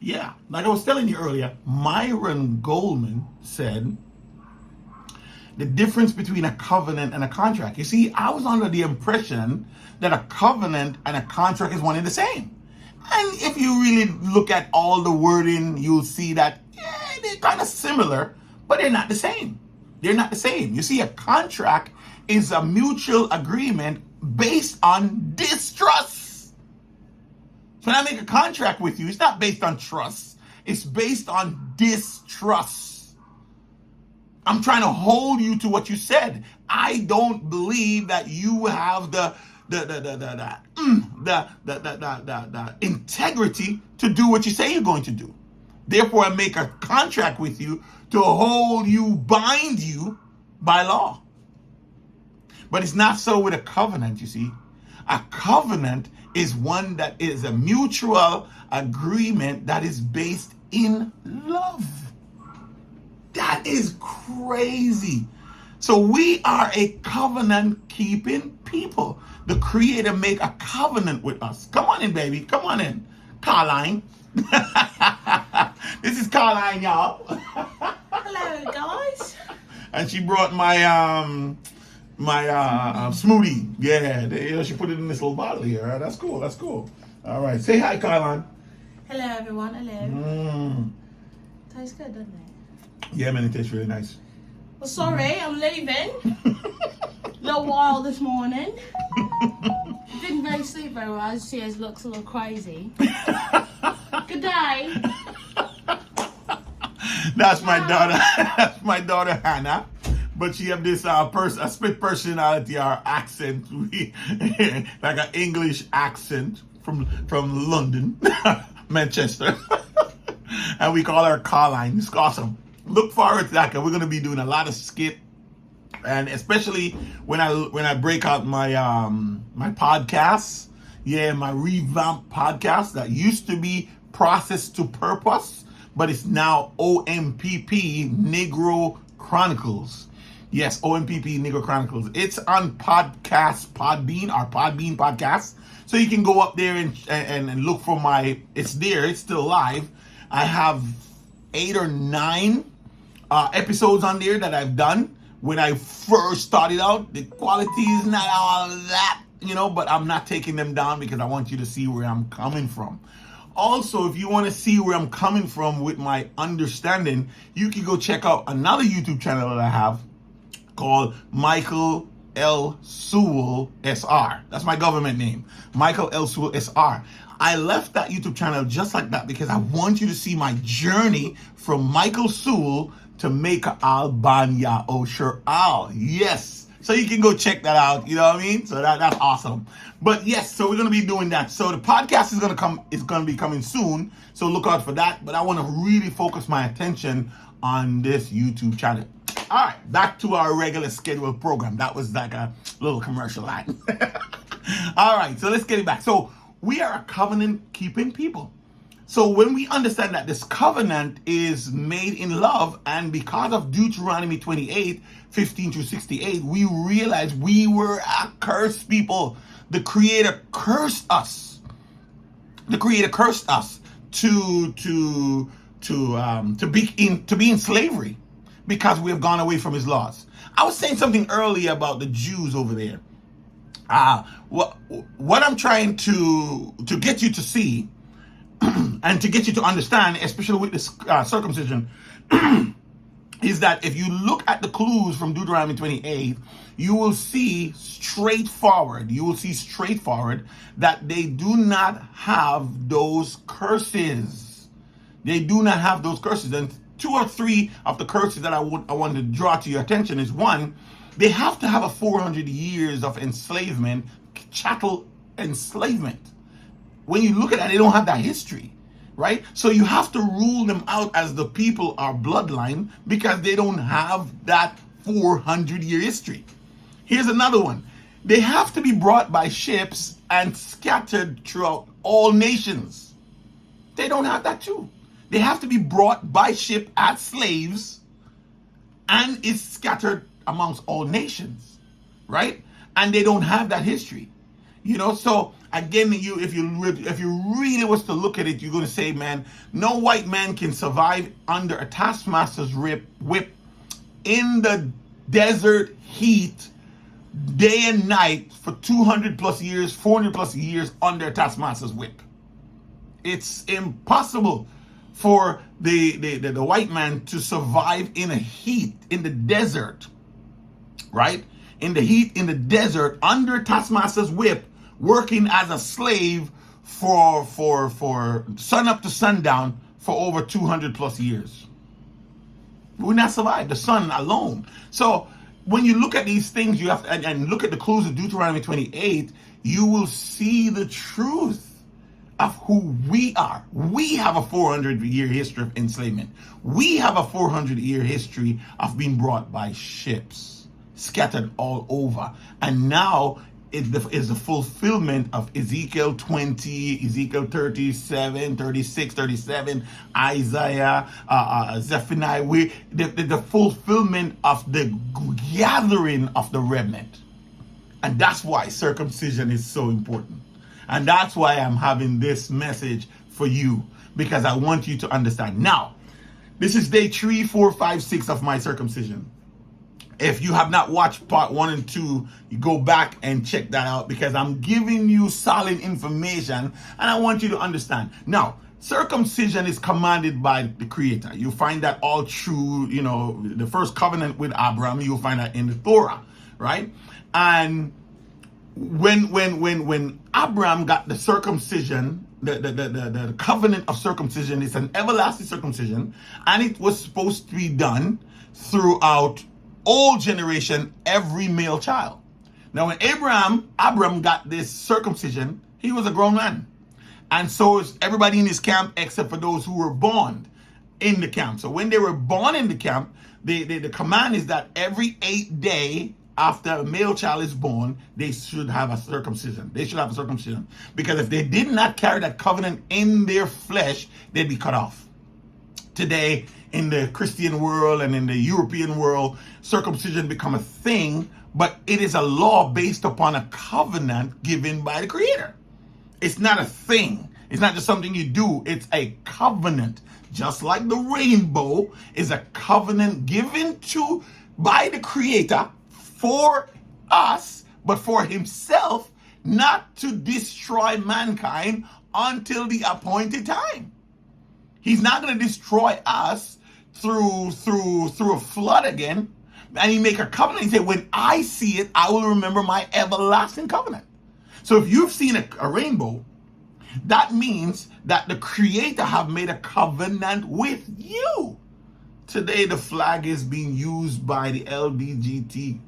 Yeah, like I was telling you earlier, Myron Goldman said the difference between a covenant and a contract. You see, I was under the impression that a covenant and a contract is one and the same. And if you really look at all the wording, you'll see that they're kind of similar, but they're not the same. They're not the same. You see, a contract is a mutual agreement based on distrust. So when I make a contract with you, it's not based on trust. It's based on distrust. I'm trying to hold you to what you said. I don't believe that you have the integrity to do what you say you're going to do. Therefore, I make a contract with you to hold you, bind you by law. But it's not so with a covenant, you see. A covenant is one that is a mutual agreement that is based in love. That is crazy. So we are a covenant-keeping people. The Creator made a covenant with us. Come on in, baby. Come on in. Carline. This is Carline, y'all. Hello, guys. And she brought my smoothie. Yeah, she put it in this little bottle here. Right? That's cool. That's cool. All right. Say hi, Carline. Hello, everyone. Hello. Tastes good, doesn't it? Yeah, man, it tastes really nice. Well, sorry, I'm leaving. A little while this morning. Didn't really sleep very well. As she looks a little crazy. Good day. That's my daughter. That's my daughter Hannah. But she have this a split personality or accent, like an English accent from London, Manchester, and we call her Carline. It's awesome. Look forward to that, because we're going to be doing a lot of skit, and especially when I break out my my podcasts. Yeah, my revamped podcast that used to be Process to Purpose, but it's now OMPP Negro Chronicles. Yes, OMPP Negro Chronicles. It's on Podbean podcast. So you can go up there and look for it's there. It's still live. I have 8 or 9 episodes on there that I've done. When I first started out, the quality is not all that, but I'm not taking them down because I want you to see where I'm coming from. Also, if you want to see where I'm coming from with my understanding, you can go check out another YouTube channel that I have called Michael L. Sewell SR. That's my government name, Michael L. Sewell SR. I left that YouTube channel just like that because I want you to see my journey from Michael Sewell to make Albania Osher Al. Yes. So you can go check that out. You know what I mean? So that's awesome. But yes, so we're going to be doing that. So the podcast is going to be coming soon. So look out for that. But I want to really focus my attention on this YouTube channel. All right, back to our regular scheduled program. That was like a little commercial line. All right, so let's get it back. So we are a covenant-keeping people. So when we understand that this covenant is made in love, and because of Deuteronomy 28, 15 through 68, we realize we were a cursed people. The Creator cursed us. The Creator cursed us to be in slavery because we have gone away from His laws. I was saying something earlier about the Jews over there. What I'm trying to get you to see and to get you to understand, especially with this circumcision, is that if you look at the clues from Deuteronomy 28, you will see straightforward that they do not have those curses. They do not have those curses. And 2 or 3 of the curses that I want to draw to your attention is, one, they have to have a 400 years of enslavement, chattel enslavement. When you look at that, they don't have that history, right? So you have to rule them out as the people are bloodline because they don't have that 400-year history. Here's another one. They have to be brought by ships and scattered throughout all nations. They don't have that too. They have to be brought by ship as slaves and is scattered amongst all nations, right? And they don't have that history. So Again, if you really was to look at it, you're going to say, man, no white man can survive under a taskmaster's whip in the desert heat, day and night, for 200 plus years, 400 plus years under a taskmaster's whip. It's impossible for the white man to survive in a heat in the desert, right? In the heat in the desert under taskmaster's whip, working as a slave for sun up to sundown for over 200 plus years. We not survive the sun alone. So when you look at these things, you have to, and look at the clues of Deuteronomy 28, you will see the truth of who we are. We have a 400-year history of enslavement. We have a 400-year history of being brought by ships, scattered all over. And now it is the fulfillment of Ezekiel 20, Ezekiel 37, 36, 37, Isaiah, Zephaniah. The fulfillment of the gathering of the remnant. And that's why circumcision is so important. And that's why I'm having this message for you, because I want you to understand. Now, this is day 3, 4, 5, 6 of my circumcision. If you have not watched part 1 and 2, you go back and check that out, because I'm giving you solid information and I want you to understand. Now, circumcision is commanded by the Creator. You find that all through, the first covenant with Abraham. You'll find that in the Torah, right? And when Abraham got the circumcision, the covenant of circumcision is an everlasting circumcision, and it was supposed to be done throughout all generation, every male child. Now, when Abraham got this circumcision, he was a grown man. And so is everybody in his camp except for those who were born in the camp. So when they were born in the camp, the command is that every 8th day after a male child is born, they should have a circumcision. They should have a circumcision. Because if they did not carry that covenant in their flesh, they'd be cut off. Today, in the Christian world and in the European world, circumcision become a thing, but it is a law based upon a covenant given by the Creator. It's not a thing. It's not just something you do. It's a covenant. Just like the rainbow is a covenant given by the Creator for us, but for himself, not to destroy mankind until the appointed time. He's not going to destroy us through a flood again. And he make a covenant. He said, when I see it, I will remember my everlasting covenant. So if you've seen a rainbow, that means that the Creator have made a covenant with you. Today, the flag is being used by the LGBTQ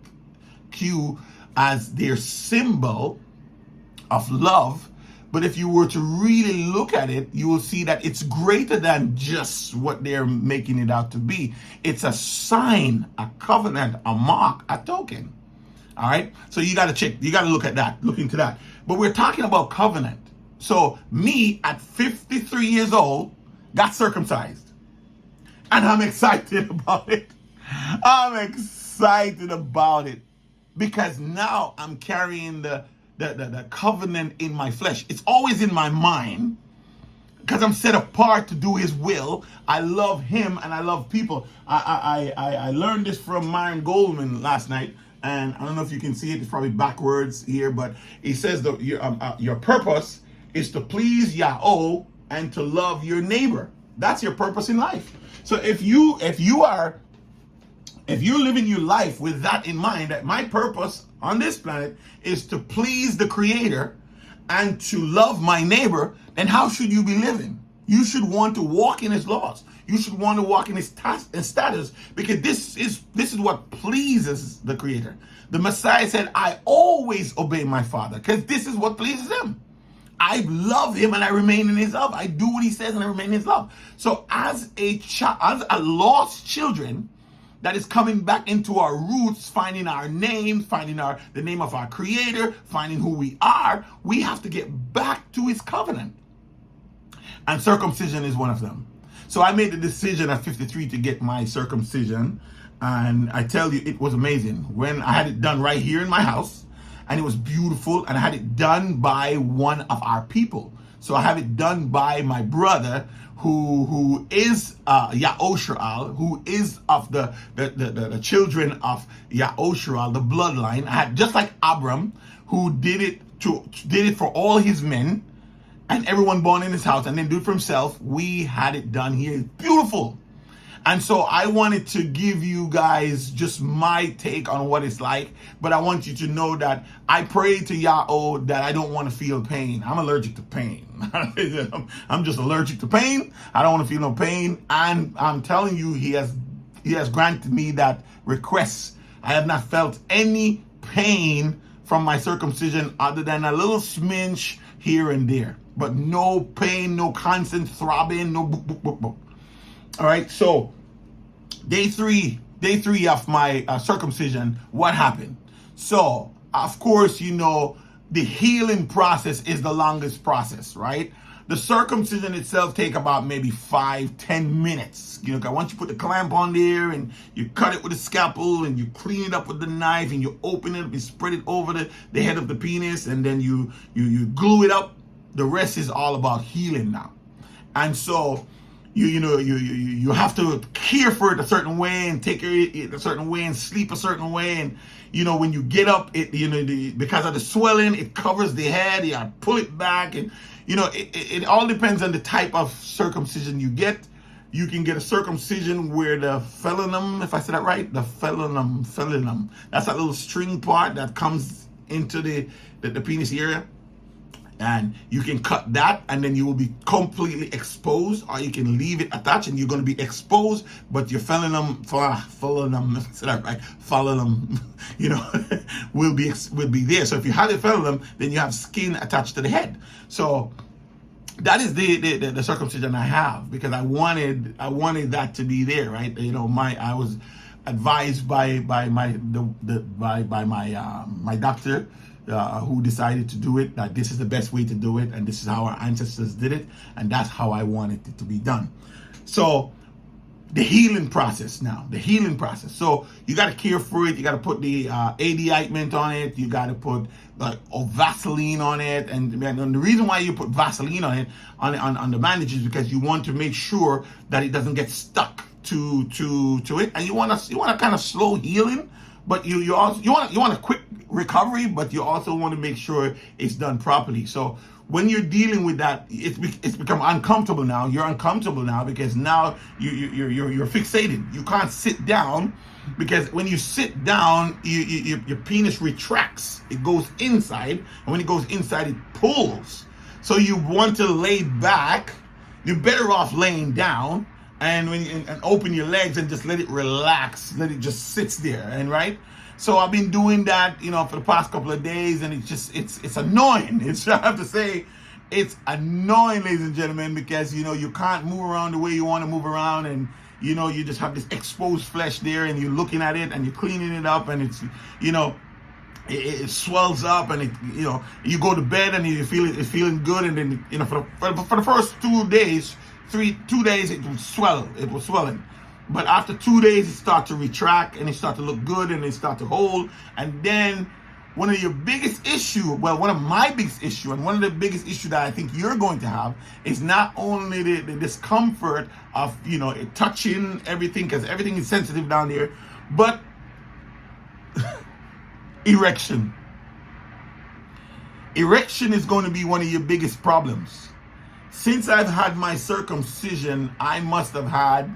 as their symbol of love. But if you were to really look at it, you will see that it's greater than just what they're making it out to be. It's a sign, a covenant, a mark, a token. All right? So you got to check, you got to look into that. But we're talking about covenant. So me at 53 years old got circumcised. And I'm excited about it. I'm excited about it because now I'm carrying the covenant in my flesh. It's always in my mind because I'm set apart to do his will. I love him and I love people. I learned this from Myron Goldman last night, and I don't know if you can see it. It's probably backwards here, but he says that your purpose is to please Yahweh and to love your neighbor. That's your purpose in life. So if you're living your life with that in mind, that my purpose on this planet is to please the Creator and to love my neighbor, then how should you be living? You should want to walk in his laws. You should want to walk in his status, because this is what pleases the Creator. The Messiah said, I always obey my Father because this is what pleases him. I love him and I remain in his love. I do what he says and I remain in his love. So as a lost children that is coming back into our roots, finding our name, finding the name of our Creator, finding who we are, we have to get back to his covenant. And circumcision is one of them. So I made the decision at 53 to get my circumcision. And I tell you, it was amazing. When I had it done right here in my house, and it was beautiful, and I had it done by one of our people. So I have it done by my brother, who is Yaoshual, who is of the children of Yaoshual, the bloodline. I had, just like Abram, who did it for all his men and everyone born in his house, and then do it for himself. We had it done here. It's beautiful. And so I wanted to give you guys just my take on what it's like, but I want you to know that I pray to Yahweh that I don't want to feel pain. I'm allergic to pain. I'm just allergic to pain. I don't want to feel no pain. And I'm telling you, he has granted me that request. I have not felt any pain from my circumcision other than a little smidge here and there. But no pain, no constant throbbing, no boop, boop, boop, boop. All right, so day three of my circumcision, what happened? So, of course, you know, the healing process is the longest process, right? The circumcision itself take about maybe 5-10 minutes. You know, once you put the clamp on there and you cut it with a scalpel and you clean it up with the knife and you open it up, you spread it over the head of the penis, and then you glue it up. The rest is all about healing now. And so you have to care for it a certain way and take it a certain way and sleep a certain way, and you know, when you get up, it because of the swelling, it covers the head. You gotta pull it back, and you know, it all depends on the type of circumcision you get. You can get a circumcision where the felonum, if I said that right, the felonum, that's that little string part that comes into the penis area. And you can cut that, and then you will be completely exposed, or you can leave it attached and you're going to be exposed, but your felonum, you know, will be there. So if you have a felonum, then you have skin attached to the head. So that is the circumcision I have, because I wanted that to be there, right? You know, I was advised by my doctor, who decided to do it, that this is the best way to do it, and this is how our ancestors did it, and that's how I wanted it to be done. So the healing process now, so you got to care for it. You got to put the AD ointment on it. You got to put Vaseline on it, and the reason why you put Vaseline on it on the bandage is because you want to make sure that it doesn't get stuck to it, and you want to kind of slow healing, but you want a quick recovery, but you also want to make sure it's done properly. So when you're dealing with that, it's become uncomfortable now. You're uncomfortable now because now you're fixated. You can't sit down, because when you sit down, your penis retracts. It goes inside, and when it goes inside, it pulls. So you want to lay back. You're better off laying down and open your legs and just let it relax. Let it just sit there, and right. So I've been doing that, you know, for the past couple of days, and it's annoying. I have to say, it's annoying, ladies and gentlemen, because, you know, you can't move around the way you want to move around, and, you know, you just have this exposed flesh there, and you're looking at it, and you're cleaning it up, and it's, you know, it swells up, and you know, you go to bed, and you feel it's feeling good, and then, you know, for the first 2 days, 2 days, it was swelling. But after 2 days, it starts to retract, and it starts to look good, and it starts to hold. And then one of my biggest issue, and one of the biggest issue that I think you're going to have, is not only the discomfort of, you know, touching everything, because everything is sensitive down there, but erection. Erection is going to be one of your biggest problems. Since I've had my circumcision, I must have had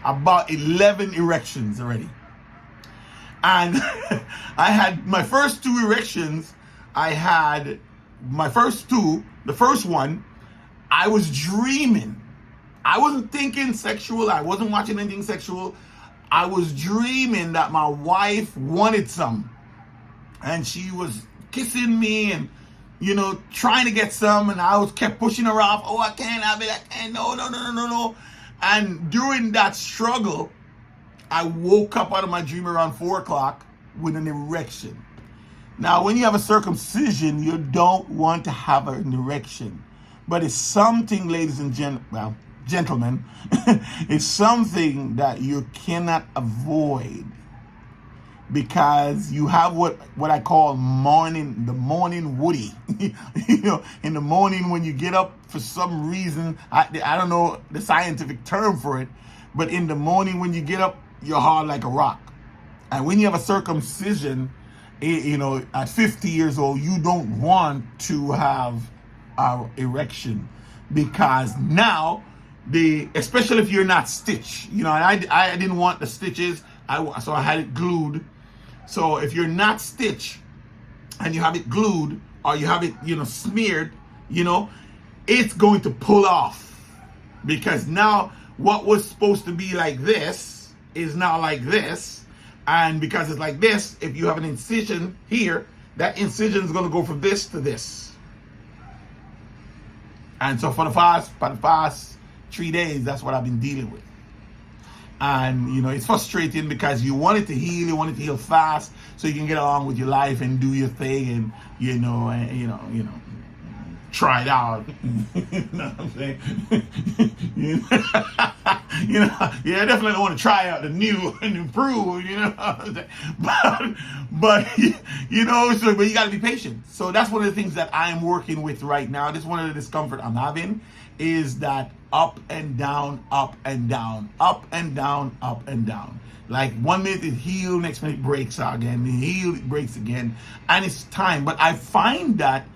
about 11 erections already. And I had my first 2 erections. The first one, I was dreaming. I wasn't thinking sexual. I wasn't watching anything sexual. I was dreaming that my wife wanted some, and she was kissing me and, you know, trying to get some, and I kept pushing her off. Oh, I can't have it. I can't. No. And during that struggle, I woke up out of my dream around 4 o'clock with an erection. Now, when you have a circumcision, you don't want to have an erection. But it's something, ladies and gentlemen, it's something that you cannot avoid. because you have what I call the morning woody. You know, in the morning when you get up, for some reason, I don't know the scientific term for it, but in the morning when you get up, you're hard like a rock. And when you have a circumcision, you know, at 50 years old, you don't want to have an erection, because now, especially if you're not stitched, you know, and I didn't want the stitches, so I had it glued. So if you're not stitched and you have it glued, or you have it, you know, smeared, you know, it's going to pull off, because now what was supposed to be like this is now like this. And because it's like this, if you have an incision here, that incision is going to go from this to this. And so for the past 3 days, that's what I've been dealing with. And, you know, it's frustrating because you want it to heal, you want it to heal fast, so you can get along with your life and do your thing, and, you know, try it out. You know what I'm saying? You know, yeah, I definitely want to try out the new and improve, you know what I'm saying? But you know, but you got to be patient. So that's one of the things that I'm working with right now. This is one of the discomfort I'm having, is that up and down, up and down, up and down, up and down. Like 1 minute it heals, next minute it breaks again, it heals, it breaks again, and it's time. But I find that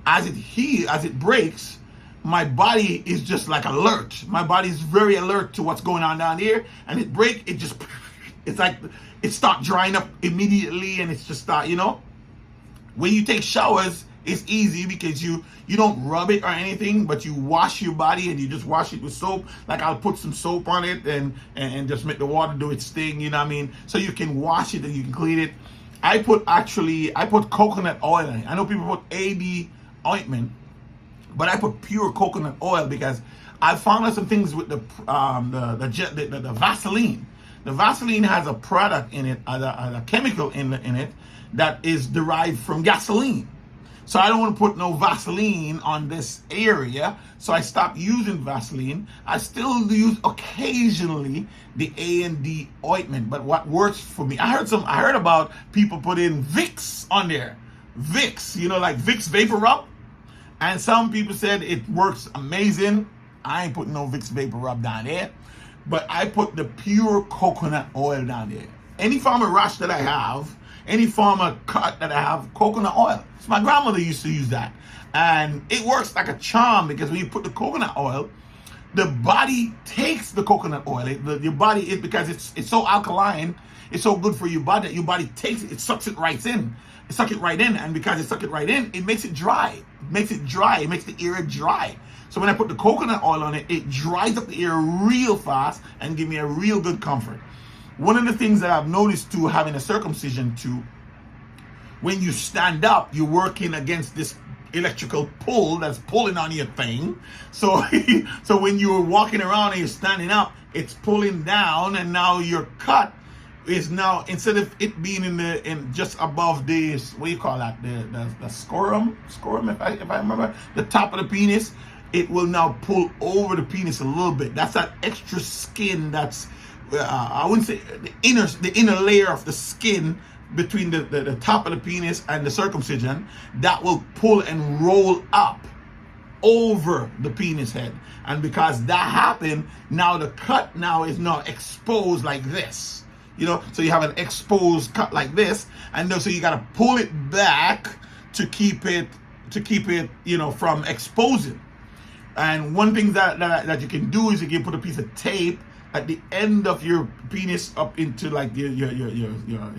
as it heals, as it breaks, my body is just like alert. My body is very alert to what's going on down here, and it break, it's like it start drying up immediately, and it's just start, you know. When you take showers, it's easy because you don't rub it or anything, but you wash your body, and you just wash it with soap. Like I'll put some soap on it and just make the water do its thing, you know what I mean? So you can wash it and you can clean it. I put coconut oil in it. I know people put AD ointment, but I put pure coconut oil because I found out some things with the Vaseline. The Vaseline has a product in it, a chemical in it that is derived from gasoline. So I don't want to put no Vaseline on this area, so I stopped using Vaseline. I still use occasionally the A&D ointment, but what works for me, I heard about people putting Vicks on there. Vicks, you know, like Vicks Vapor Rub. And some people said it works amazing. I ain't putting no Vicks Vapor Rub down there, but I put the pure coconut oil down there. Any form of rash that I have, any form of cut that I have, coconut oil. So my grandmother used to use that. And it works like a charm, because when you put the coconut oil, the body takes the coconut oil. Your body, because it's so alkaline, it's so good for your body that your body takes it, it sucks it right in. It sucks it right in, and because it sucks it right in, it makes it dry. It makes the ear dry. So when I put the coconut oil on it, it dries up the ear real fast and give me a real good comfort. One of the things that I've noticed too, having a circumcision too, when you stand up, you're working against this electrical pull that's pulling on your thing. So when you're walking around and you're standing up, it's pulling down, and now your cut is now, instead of it being in just above this, what do you call that, the scrotum if I remember, the top of the penis, it will now pull over the penis a little bit. That's that extra skin that's I wouldn't say the inner layer of the skin between the top of the penis and the circumcision, that will pull and roll up over the penis head. And because that happened, now the cut now is not exposed like this. You know, so you have an exposed cut like this, and so you gotta pull it back to keep it, you know, from exposing. And one thing that you can do is you can put a piece of tape at the end of your penis up into like your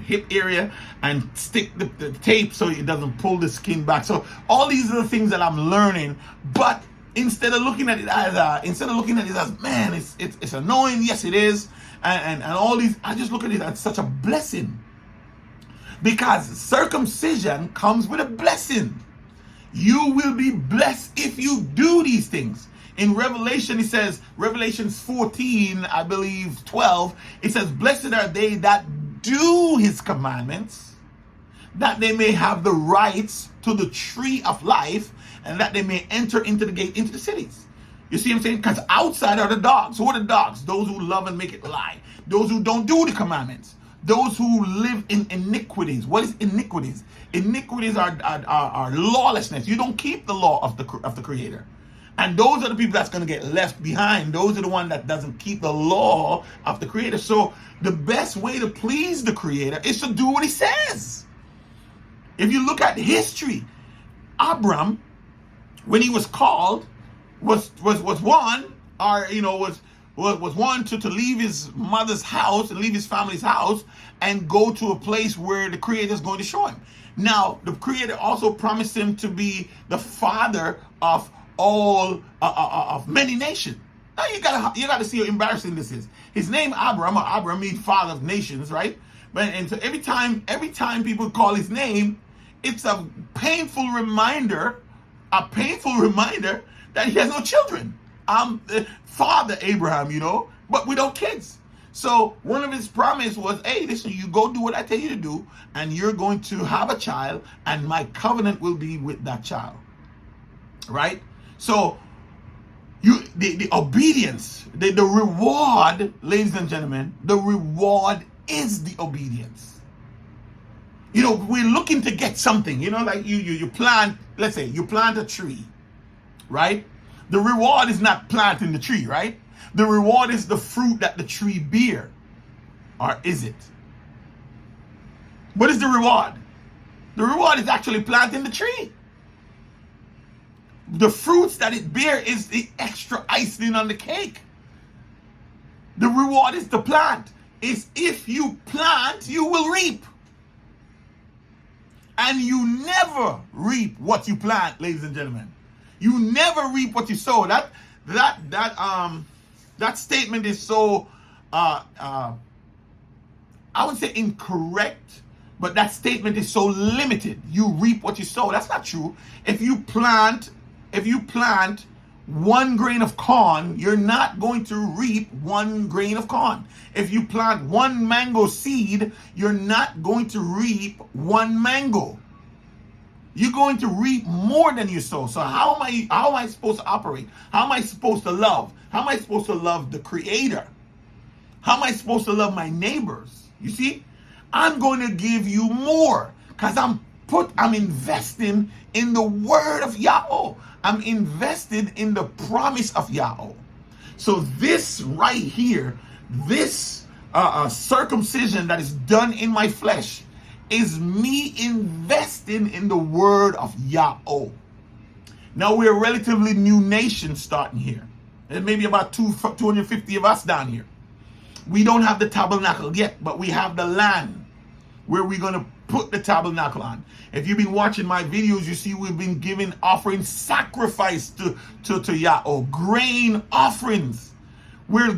hip area, and stick the tape so it doesn't pull the skin back. So all these are the things that I'm learning, but instead of looking at it as man, it's annoying. Yes, it is. And all these, I just look at it as such a blessing, because circumcision comes with a blessing. You will be blessed if you do these things. In Revelation, it says, Revelations 14, I believe 12, it says, blessed are they that do his commandments, that they may have the rights to the tree of life, and that they may enter into the gate, into the cities. You see what I'm saying? Because outside are the dogs. Who are the dogs? Those who love and make it lie. Those who don't do the commandments. those who live in iniquities. What is iniquities? Iniquities are lawlessness. You don't keep the law of the Creator. And those are the people that's going to get left behind. Those are the one that doesn't keep the law of the Creator. So the best way to please the Creator is to do what he says. If you look at history, Abram, when he was called, was one, or was one to leave his mother's house and leave his family's house and go to a place where the Creator is going to show him. Now, the Creator also promised him to be the father of all of many nations. Now you gotta see how embarrassing this is. His name Abram means father of nations, right? And so every time people call his name, it's a painful reminder that he has no children. Father Abraham, but without kids. So one of his promise was, hey, listen, you go do what I tell you to do, and you're going to have a child, and my covenant will be with that child. Right? So the obedience, the reward, ladies and gentlemen, the reward is the obedience. We're looking to get something, like you plant, let's say you plant a tree, right? The reward is not planting the tree, right? The reward is the fruit that the tree bear. Or is it? What is the reward? The reward is actually planting the tree. The fruits that it bear is the extra icing on the cake. The reward is the plant. Is if you plant, you will reap. And you never reap what you plant, ladies and gentlemen. You never reap what you sow. That statement is so I would say incorrect, but that statement is so limited. You reap what you sow. That's not true. If you plant 1 grain of corn, you're not going to reap 1 grain of corn. If you plant 1 mango seed, you're not going to reap 1 mango. You're going to reap more than you sow. So how am I supposed to operate? How am I supposed to love? How am I supposed to love the Creator? How am I supposed to love my neighbors? You see, I'm going to give you more because I'm investing in the word of Yahweh. I'm invested in the promise of Yahweh. So this right here, this circumcision that is done in my flesh is me investing in the word of Yahweh. Now we're a relatively new nation starting here. There's maybe about 250 of us down here. We don't have the tabernacle yet, but we have the land where we're going to put the tabernacle on. If you've been watching my videos, you see we've been giving offering sacrifice to Yahweh, grain offerings. We're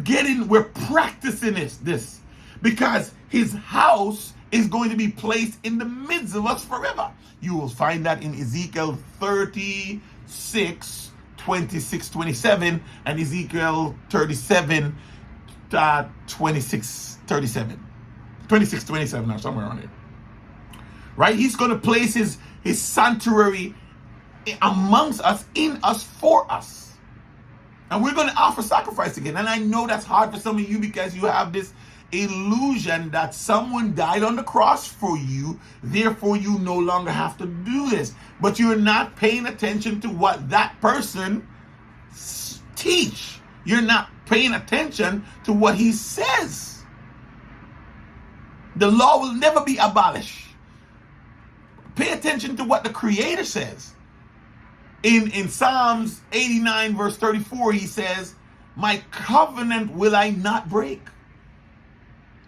practicing this because his house is going to be placed in the midst of us forever. You will find that in Ezekiel 36, 26, 27, and Ezekiel 37, 26, 37. 26, 27, or somewhere around here. Right? He's going to place his sanctuary amongst us, in us, for us. And we're going to offer sacrifice again. And I know that's hard for some of you because you have this illusion that someone died on the cross for you, therefore you no longer have to do this. But you're not paying attention to what that person teach. You're not paying attention to what he says. The law will never be abolished. Pay attention to what the Creator says. In Psalms 89 verse 34, he says, my covenant will I not break,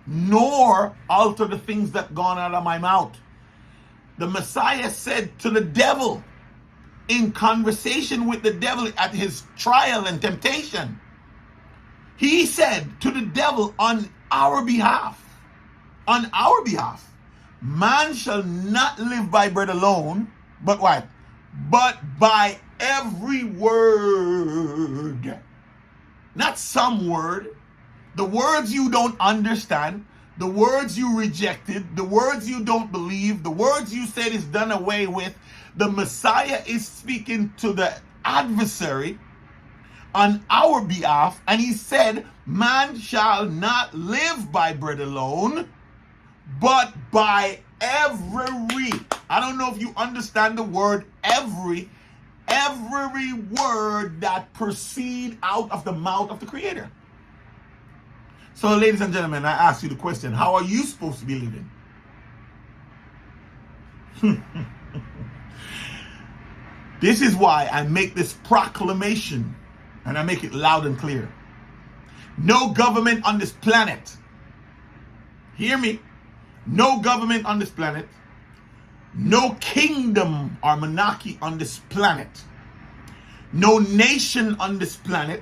nor alter the things that gone out of my mouth. The Messiah said to the devil, in conversation with the devil at his trial and temptation, he said to the devil on our behalf, man shall not live by bread alone, but what? But by every word. Not some word. The words you don't understand, the words you rejected, the words you don't believe, the words you said is done away with. The Messiah is speaking to the adversary on our behalf, and he said, man shall not live by bread alone, but by every. I don't know if you understand the word every word that proceed out of the mouth of the Creator. So, ladies and gentlemen, I ask you the question, how are you supposed to be living? This is why I make this proclamation, and I make it loud and clear. No government on this planet, hear me, no government on this planet, no kingdom or monarchy on this planet, no nation on this planet,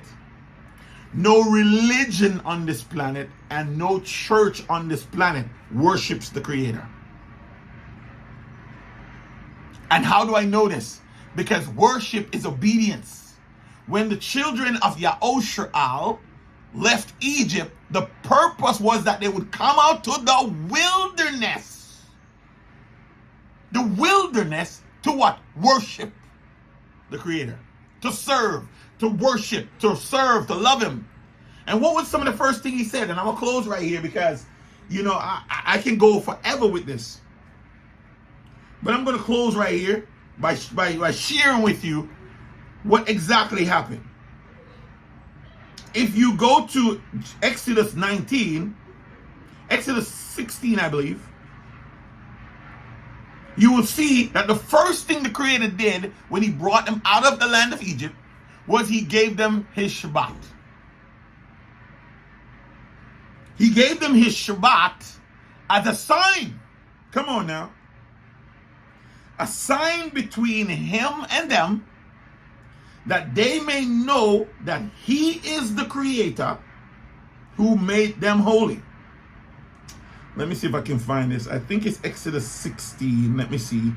no religion on this planet, and no church on this planet worships the Creator. And how do I know this? Because worship is obedience. When the children of Yahushua left Egypt, the purpose was that they would come out to the wilderness. The wilderness to what? Worship the Creator. To serve, to worship, to serve, to love Him. And what was some of the first thing He said? And I'm going to close right here because, you know, I can go forever with this. But I'm going to close right here by sharing with you what exactly happened. If you go to Exodus 19, Exodus 16, I believe, you will see that the first thing the Creator did when He brought them out of the land of Egypt was He gave them His Shabbat. He gave them His Shabbat as a sign. Come on now. A sign between Him and them, that they may know that He is the Creator who made them holy. Let me see if I can find this. I think it's Exodus 16. Let me see.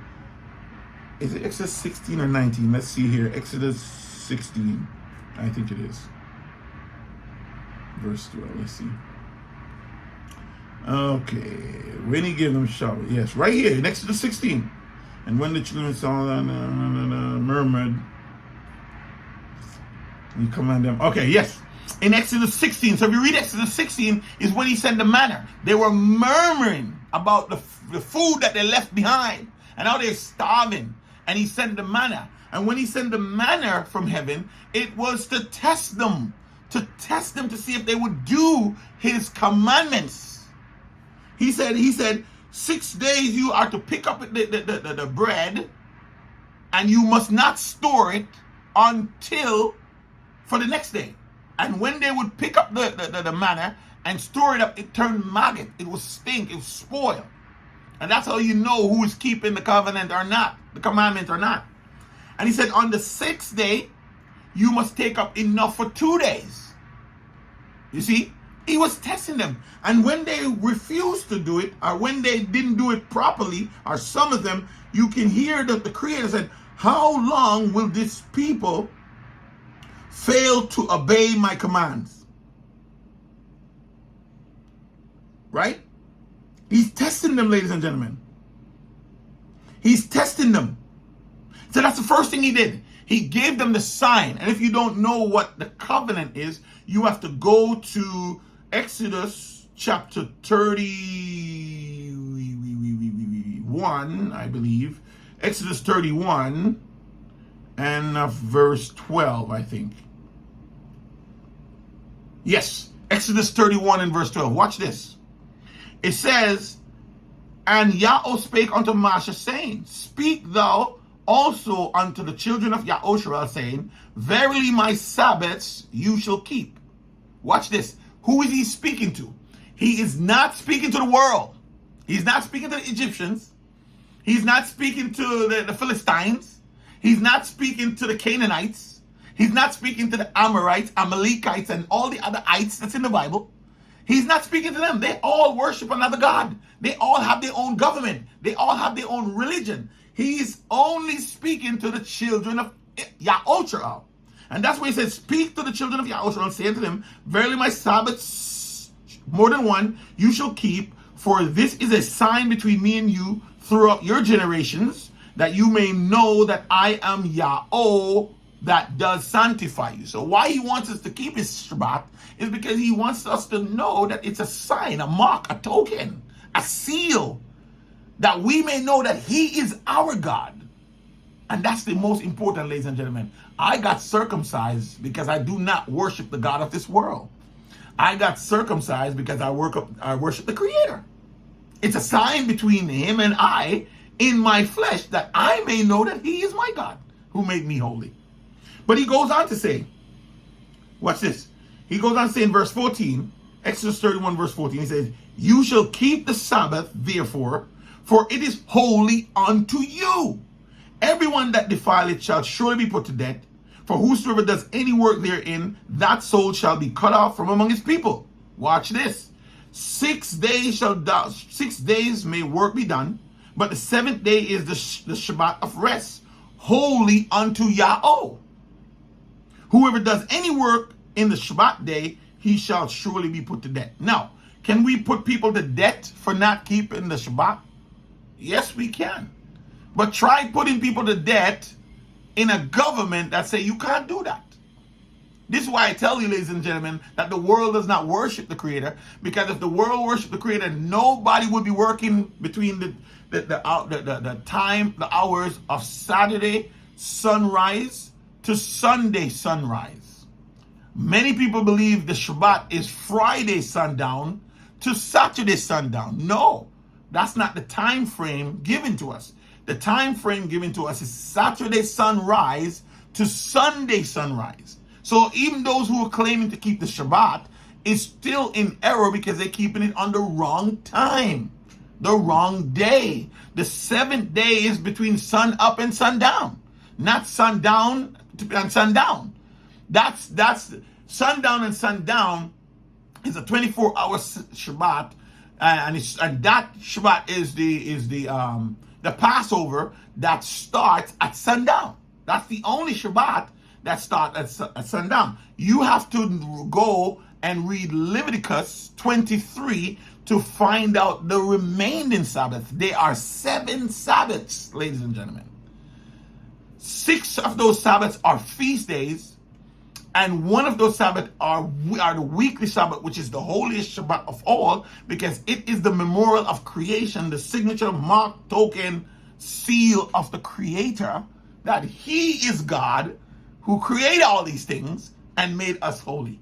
Is it Exodus 16 or 19? Let's see here. Exodus 16. I think it is. Verse 12. Let's see. Okay. When He gave them Shabbat. Yes, right here in Exodus 16. And when the children saw that, murmured, He commanded them. Okay, yes. In Exodus 16. So if you read Exodus 16, is when He sent the manna. They were murmuring about the food that they left behind. And now they're starving. And He sent the manna. And when He sent the manna from heaven, it was to test them. To test them to see if they would do His commandments. He said, 6 days you are to pick up the bread, and you must not store it until for the next day. And when they would pick up the manna and store it up, it turned maggot. It would stink. It would spoil. And that's how you know who is keeping the covenant or not, the commandment or not. And He said, on the 6th day, you must take up enough for 2 days. You see? He was testing them. And when they refused to do it, or when they didn't do it properly, or some of them, you can hear that the Creator said, how long will this people fail to obey my commands? Right? He's testing them, ladies and gentlemen. He's testing them. So that's the first thing He did. He gave them the sign. And if you don't know what the covenant is, you have to go to Exodus chapter 31, I believe. Exodus 31 and verse 12, I think. Yes, Exodus 31 and verse 12. Watch this. It says, and Yahweh spake unto Moshe, saying, speak thou also unto the children of Yahushua, saying, verily my Sabbaths you shall keep. Watch this. Who is He speaking to? He is not speaking to the world. He's not speaking to the Egyptians. He's not speaking to the Philistines. He's not speaking to the Canaanites. He's not speaking to the Amorites, Amalekites, and all the other ites that's in the Bible. He's not speaking to them. They all worship another God. They all have their own government. They all have their own religion. He's only speaking to the children of Yahushua. And that's why He says, speak to the children of Yahushua and say unto them, verily my Sabbaths, more than one, you shall keep, for this is a sign between me and you throughout your generations, that you may know that I am Yahweh that does sanctify you. So why He wants us to keep His Shabbat is because He wants us to know that it's a sign, a mark, a token, a seal, that we may know that he is our God. And that's the most important, ladies and gentlemen. I got circumcised because I do not worship the God of this world. I got circumcised because I worship the Creator. It's a sign between him and I in my flesh, that I may know that he is my God who made me holy. But he goes on to say, watch this. He goes on to say in verse 14, Exodus 31 verse 14, he says, you shall keep the Sabbath, therefore, for it is holy unto you. Everyone that defile it shall surely be put to death. For whosoever does any work therein, that soul shall be cut off from among his people. Watch this. 6 days may work be done, but the seventh day is the Shabbat of rest, holy unto Yahweh. Whoever does any work in the Shabbat day, he shall surely be put to death. Now, can we put people to death for not keeping the Shabbat? Yes, we can. But try putting people to death in a government that say you can't do that. This is why I tell you, ladies and gentlemen, that the world does not worship the Creator. Because if the world worshiped the Creator, nobody would be working between the hours of Saturday sunrise to Sunday sunrise. Many people believe the Shabbat is Friday sundown to Saturday sundown. No, that's not the time frame given to us. The time frame given to us is Saturday sunrise to Sunday sunrise. So even those who are claiming to keep the Shabbat is still in error because they're keeping it on the wrong time, the wrong day. The seventh day is between sun up and sundown, not sundown and sundown. That's sundown and sundown is a 24-hour Shabbat, and that Shabbat is the Passover that starts at sundown. That's the only Shabbat that starts at sundown. You have to go and read Leviticus 23 to find out the remaining Sabbath. There are 7 Sabbaths, ladies and gentlemen. 6 of those Sabbaths are feast days, and one of those Sabbaths are the weekly Sabbath, which is the holiest Shabbat of all, because it is the memorial of creation, the signature, mark, token, seal of the Creator, that he is God who created all these things and made us holy.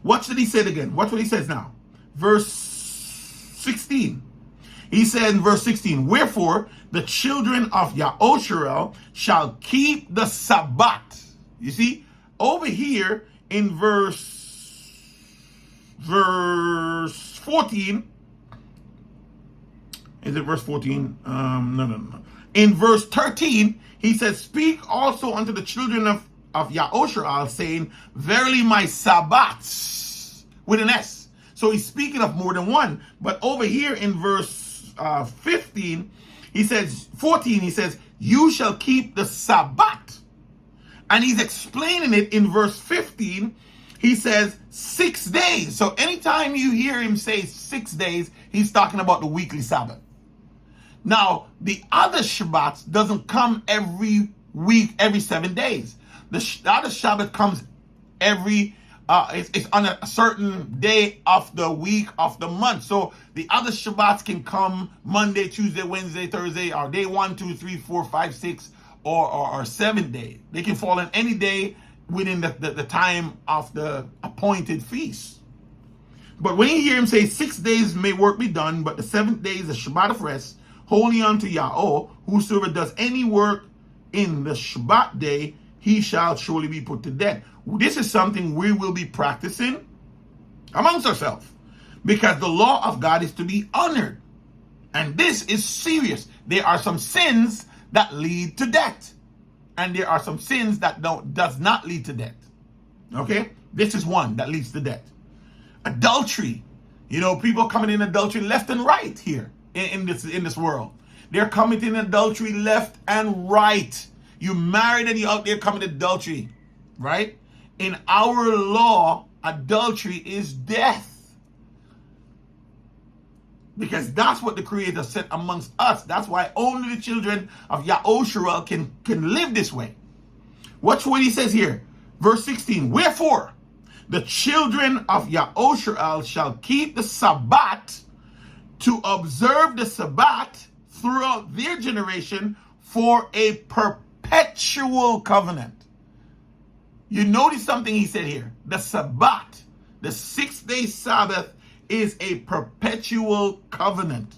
Watch what he said again. Watch what he says now. Verse 16. He said in verse 16, wherefore the children of Yahusha shall keep the Sabbath. You see, over here in verse 14, is it verse 14? No. In verse 13, he says, speak also unto the children of Yahusha, saying, verily my Sabbaths, with an S. So he's speaking of more than one. But over here in verse 15, he says, 14, he says, you shall keep the Sabbath. And he's explaining it in verse 15. He says 6 days. So anytime you hear him say 6 days, he's talking about the weekly Sabbath. Now, the other Shabbats doesn't come every week, every 7 days. The other Shabbat comes every, it's on a certain day of the week of the month. So the other Shabbats can come Monday, Tuesday, Wednesday, Thursday, or day 1, 2, 3, 4, 5, 6, or 7 days. They can fall in any day within the time of the appointed feast. But when you hear him say 6 days may work be done, but the 7th day is a Shabbat of rest, holy unto Yahweh, whosoever does any work in the Shabbat day, he shall surely be put to death. This is something we will be practicing amongst ourselves, because the law of God is to be honored. And this is serious. There are some sins that lead to death, and there are some sins that does not lead to death. Okay? This is one that leads to death. Adultery. You know, people committing adultery left and right here in this world. They're committing adultery left and right. You married and you're out there committing adultery, right? In our law, adultery is death, because that's what the Creator said amongst us. That's why only the children of Yahusha can live this way. Watch what he says here. Verse 16. Wherefore the children of Yahusha shall keep the Sabbath to observe the Sabbath throughout their generation for a perpetual covenant. You notice something he said here. The Sabbath, the 6-day Sabbath, is a perpetual covenant.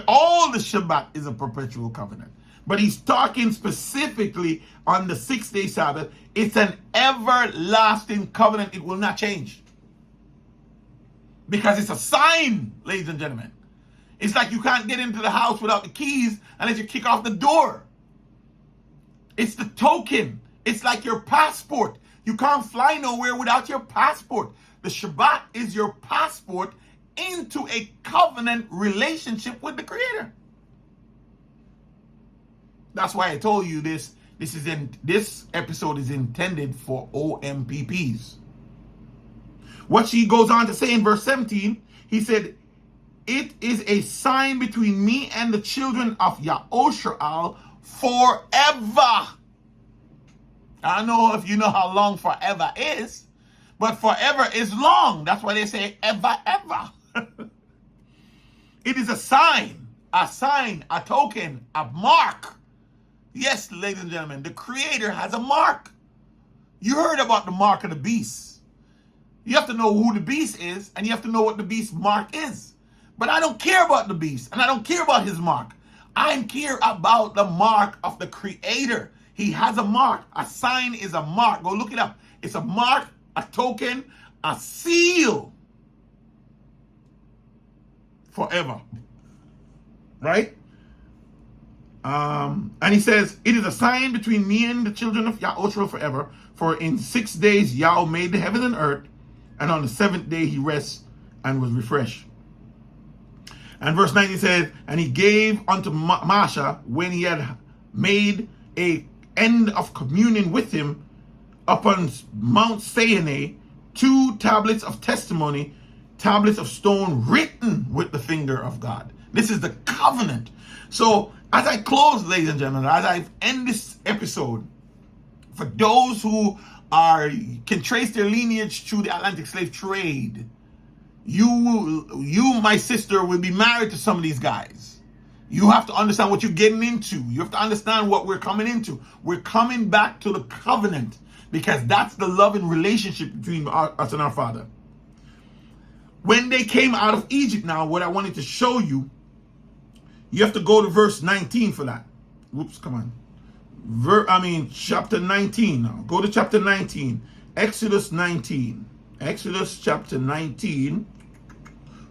All the Shabbat is a perpetual covenant. But he's talking specifically on the 6-day Sabbath. It's an everlasting covenant. It will not change. Because it's a sign, ladies and gentlemen. It's like you can't get into the house without the keys unless you kick off the door. It's the token. It's like your passport. You can't fly nowhere without your passport. The Shabbat is your passport into a covenant relationship with the Creator. That's why I told you this. This episode is intended for OMPPs. What she goes on to say in verse 17, he said, it is a sign between me and the children of Yahushua forever. I don't know if you know how long forever is, but forever is long. That's why they say ever, ever. It is a sign, a token, a mark. Yes, ladies and gentlemen, the Creator has a mark. You heard about the mark of the beast. You have to know who the beast is, and you have to know what the beast mark is. But I don't care about the beast, and I don't care about his mark. I care about the mark of the Creator. He has a mark. A sign is a mark. Go look it up. It's a mark, a token, a seal. Forever. Right? And he says, it is a sign between me and the children of Yahushua forever. For in 6 days Yahweh made the heaven and earth, and on the 7th day he rests and was refreshed. And verse 19 says, and he gave unto Masha, when he had made a end of communion with him upon Mount Sinai, 2 tablets of testimony, tablets of stone written with the finger of God. This is the covenant. So as I close, ladies and gentlemen, as I end this episode, for those who can trace their lineage through the Atlantic slave trade, you, my sister, will be married to some of these guys. You have to understand what you're getting into. You have to understand what we're coming into. We're coming back to the covenant, because that's the love and relationship between us and our Father. When they came out of Egypt, now what I wanted to show you, you have to go to verse 19 for that. Whoops, come on. Chapter 19 now. Go to chapter 19. Exodus 19. Exodus chapter 19.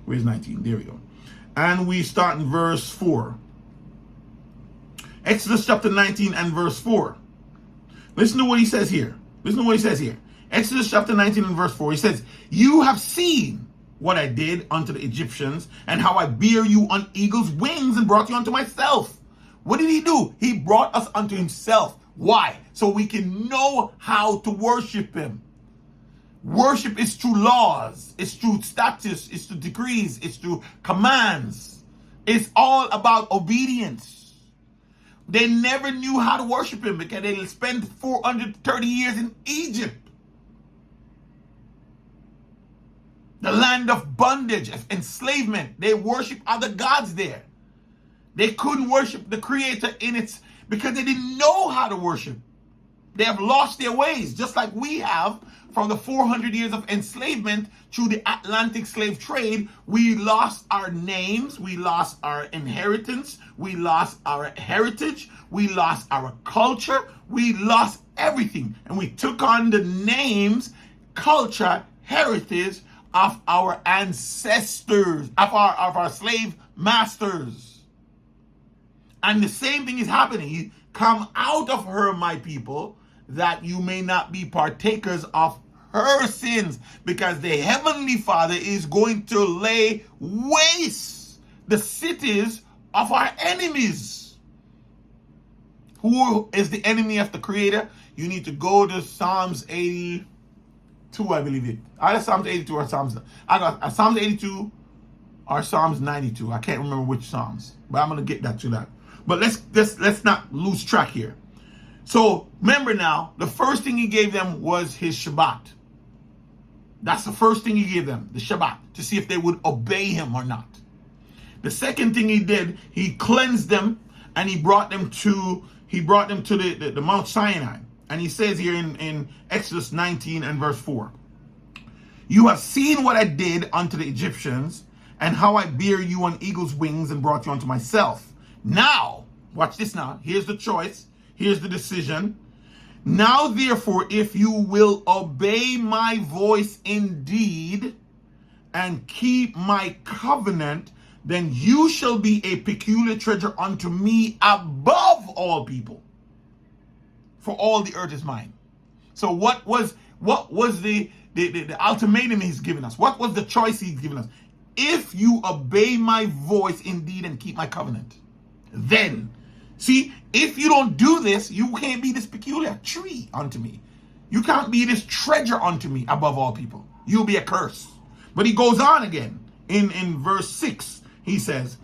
Where's 19? There we go. And we start in verse 4. Exodus chapter 19 and verse 4. Listen to what he says here. Listen to what he says here. Exodus chapter 19 and verse 4. He says, you have seen what I did unto the Egyptians, and how I bear you on eagle's wings and brought you unto myself. What did he do? He brought us unto himself. Why? So we can know how to worship him. Worship is through laws. It's through statutes. It's through decrees. It's through commands. It's all about obedience. They never knew how to worship him because they spent 430 years in Egypt. The land of bondage, of enslavement. They worship other gods there. They couldn't worship the Creator because they didn't know how to worship. They have lost their ways, just like we have from the 400 years of enslavement through the Atlantic slave trade. We lost our names, we lost our inheritance, we lost our heritage, we lost our culture, we lost everything. And we took on the names, culture, heritage of our ancestors, of our slave masters. And the same thing is happening. Come out of her, my people, that you may not be partakers of her sins, because the Heavenly Father is going to lay waste the cities of our enemies. Who is the enemy of the Creator? You need to go to Psalms 82, I believe it. Either Psalms 82 or Psalms 82 or Psalms 92. I can't remember which Psalms, but I'm going to get that to that. But let's not lose track here. So remember now, the first thing he gave them was his Shabbat. That's the first thing he gave them, the Shabbat, to see if they would obey him or not. The second thing he did, he cleansed them, and he brought them to the Mount Sinai. And he says here in Exodus 19 and verse 4, you have seen what I did unto the Egyptians, and how I bear you on eagle's wings and brought you unto myself. Now, watch this now. Here's the choice. Here's the decision. Now, therefore, if you will obey my voice indeed and keep my covenant, then you shall be a peculiar treasure unto me above all people. For all the earth is mine. So what was the ultimatum he's given us? What was the choice he's given us? If you obey my voice indeed and keep my covenant, then, see, if you don't do this, you can't be this peculiar tree unto me. You can't be this treasure unto me above all people. You'll be a curse. But he goes on again in verse 6. He says,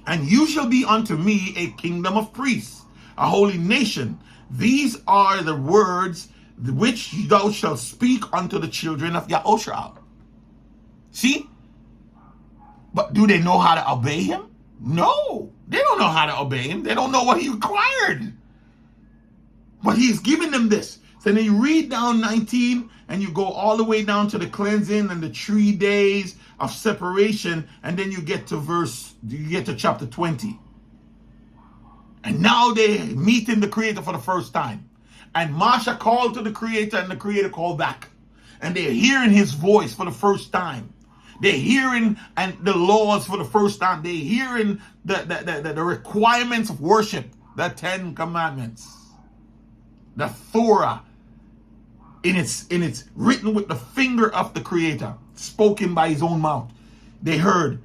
and you shall be unto me a kingdom of priests, a holy nation. These are the words which thou shalt speak unto the children of Yahushua. See? But do they know how to obey him? No. They don't know how to obey him. They don't know what he required. But he's giving them this. So then you read down 19 and you go all the way down to the cleansing and the 3 days of separation, and then you get to chapter 20. And now they meeting the Creator for the first time. And Marsha called to the Creator and the Creator called back. And they're hearing his voice for the first time. They're hearing and the laws for the first time. They're hearing the requirements of worship, the 10 Commandments, the Torah, in its written with the finger of the Creator, spoken by his own mouth. They heard,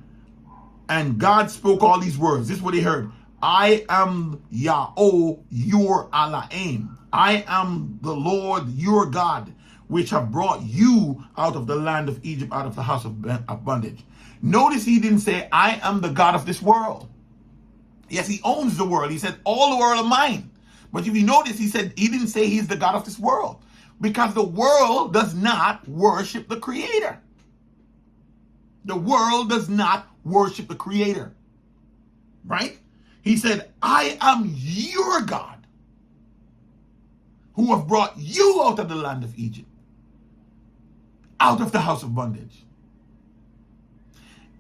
and God spoke all these words. This is what they heard. I am Yahweh, your Elohim. I am the Lord, your God, which have brought you out of the land of Egypt, out of the house of bondage. Notice he didn't say, I am the God of this world. Yes, he owns the world. He said, all the world are mine. But if you notice, he didn't say he's the God of this world, because the world does not worship the Creator. The world does not worship the Creator. Right? He said, I am your God, who have brought you out of the land of Egypt, out of the house of bondage.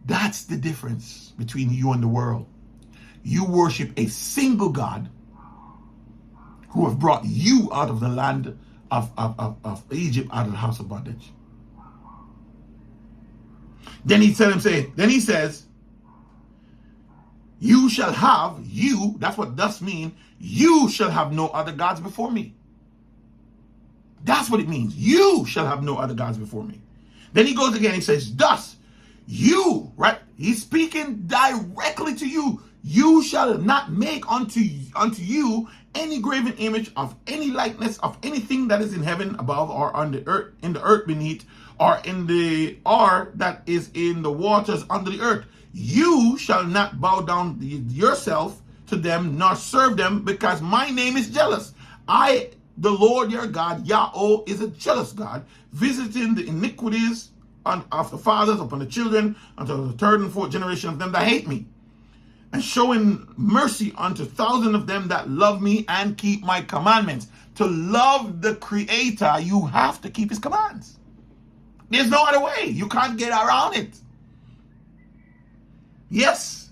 That's the difference between you and the world. You worship a single God who have brought you out of the land of Egypt, out of the house of bondage. Then he says, you shall have, that's what thus mean, you shall have no other gods before me. That's what it means. You shall have no other gods before me. Then he goes again, he says, thus, you, right? He's speaking directly to you. You shall not make unto you any graven image of any likeness of anything that is in heaven above, or on the earth, in the earth beneath, or that is in the waters under the earth. You shall not bow down yourself to them, nor serve them, because my name is jealous. I, the Lord your God, Yahweh, is a jealous God, visiting the iniquities of the fathers upon the children, until the third and fourth generation of them that hate me, and showing mercy unto thousands of them that love me and keep my commandments. To love the Creator, you have to keep his commands. There's no other way. You can't get around it. Yes,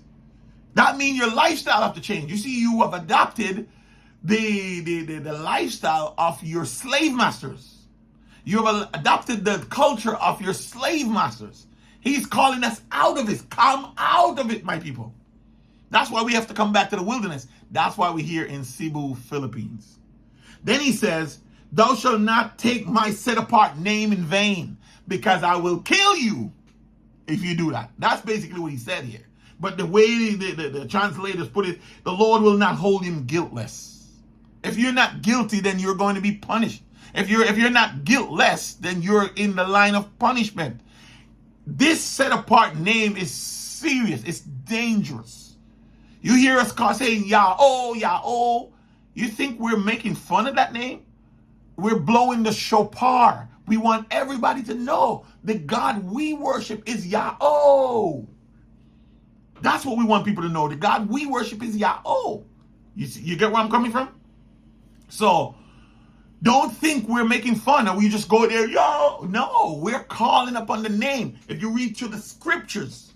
that means your lifestyle have to change. You see, you have adopted the lifestyle of your slave masters. You have adopted the culture of your slave masters. He's calling us out of it. Come out of it, my people. That's why we have to come back to the wilderness. That's why we're here in Cebu, Philippines. Then he says, thou shalt not take my set apart name in vain, because I will kill you if you do that. That's basically what he said here. But the way the translators put it, the Lord will not hold him guiltless. If you're not guilty, then you're going to be punished. If you're not guiltless, then you're in the line of punishment. This set apart name is serious. It's dangerous. You hear us saying Yahweh, Yahweh. You think we're making fun of that name? We're blowing the shofar. We want everybody to know the God we worship is Yahweh. That's what we want people to know. The God we worship is Yahweh. You get where I'm coming from? So, don't think we're making fun and we just go there, yo. No, we're calling upon the name. If you read through the scriptures,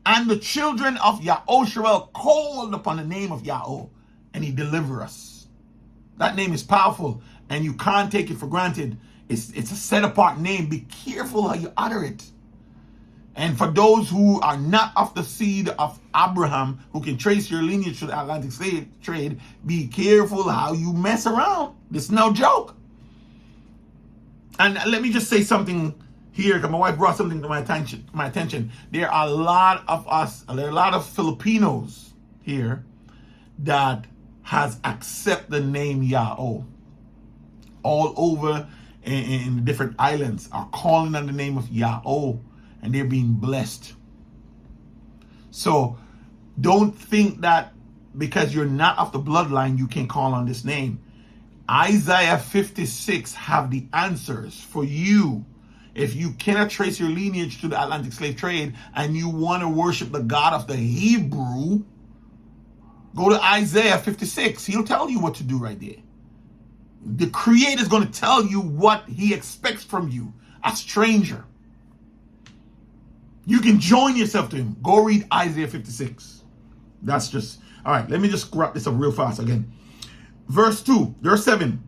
and the children of Yahushua called upon the name of Yahweh, and he delivered us. That name is powerful, and you can't take it for granted. It's a set-apart name. Be careful how you utter it. And for those who are not of the seed of Abraham, who can trace your lineage to the Atlantic slave trade, be careful how you mess around. This is no joke. And let me just say something here, because my wife brought something to my attention. There are a lot of us, there are a lot of Filipinos here that has accepted the name Yahweh. All over in different islands are calling on the name of Yahweh, and they're being blessed. So don't think that because you're not of the bloodline, you can call on this name. Isaiah 56 have the answers for you. If you cannot trace your lineage to the Atlantic slave trade and you want to worship the God of the Hebrew, go to Isaiah 56. He'll tell you what to do right there. The Creator is going to tell you what he expects from you, a stranger. You can join yourself to him. Go read Isaiah 56. That's just, all right, let me just wrap this up real fast again. Verse 2, verse 7.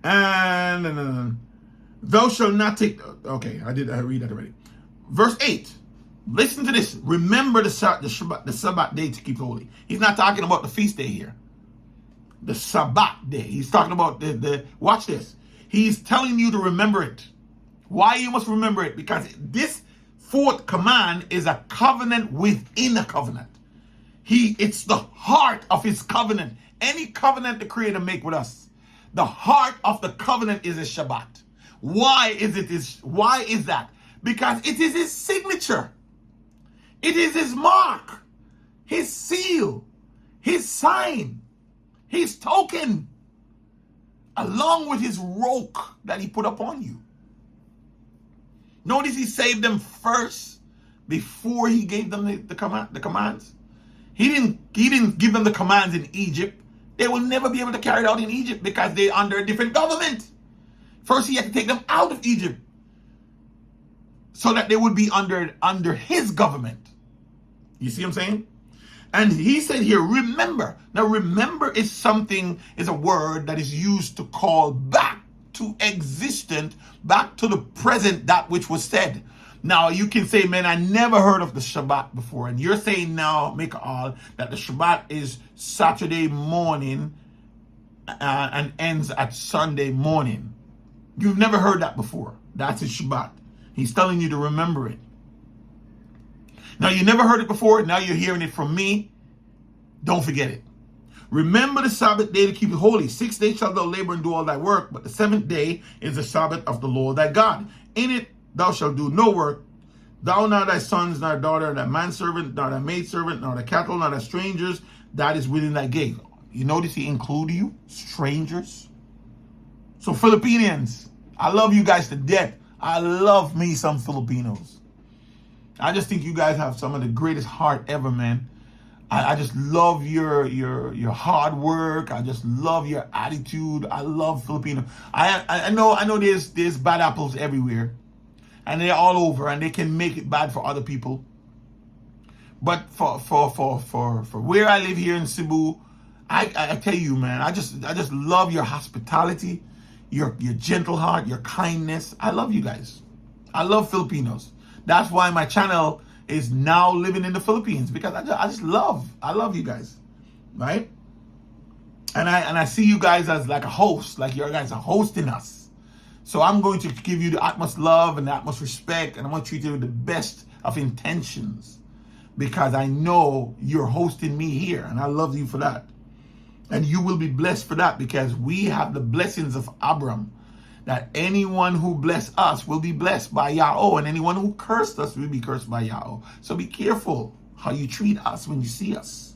And thou shalt not take, okay, I read that already. Verse 8, listen to this. Remember the Sabbath day to keep holy. He's not talking about the feast day here. The Sabbath day. He's talking about watch this. He's telling you to remember it. Why you must remember it? Because this fourth command is a covenant within a covenant. It's the heart of his covenant. Any covenant the Creator make with us, the heart of the covenant is a Shabbat. Why is that? Because it is his signature. It is his mark, his seal, his sign, his token, along with his roke that he put upon you. Notice he saved them first before he gave them the commands. He didn't give them the commands in Egypt. They will never be able to carry it out in Egypt because they're under a different government. First, he had to take them out of Egypt so that they would be under his government. You see what I'm saying? And he said here, remember. Now, remember is a word that is used to call back to existence, back to the present, that which was said. Now, you can say, man, I never heard of the Shabbat before. And you're saying now, make all, that the Shabbat is Saturday morning and ends at Sunday morning. You've never heard that before. That's his Shabbat. He's telling you to remember it. Now, you never heard it before. Now you're hearing it from me. Don't forget it. Remember the Sabbath day to keep it holy. 6 days shalt thou labor and do all thy work, but the seventh day is the Sabbath of the Lord thy God. In it thou shalt do no work, thou nor thy sons, nor daughter, nor thy manservant, nor thy maidservant, nor thy cattle, nor thy strangers that is within thy gate. You notice he included you, strangers. So Filipinos, I love you guys to death. I love me some Filipinos. I just think you guys have some of the greatest heart ever, man. I just love your hard work. I just love your attitude. I love Filipino. I know there's bad apples everywhere, and they're all over, and they can make it bad for other people. But for where I live here in Cebu, I tell you, man, I just love your hospitality, your gentle heart, your kindness. I love you guys. I love Filipinos. That's why my channel is now living in the Philippines, because I love you guys, right? And I see you guys as like a host, like you guys are hosting us. So I'm going to give you the utmost love and the utmost respect, and I'm going to treat you with the best of intentions, because I know you're hosting me here, and I love you for that. And you will be blessed for that, because we have the blessings of Abraham, that anyone who bless us will be blessed by Yahweh, and anyone who cursed us will be cursed by Yahweh. So be careful how you treat us when you see us.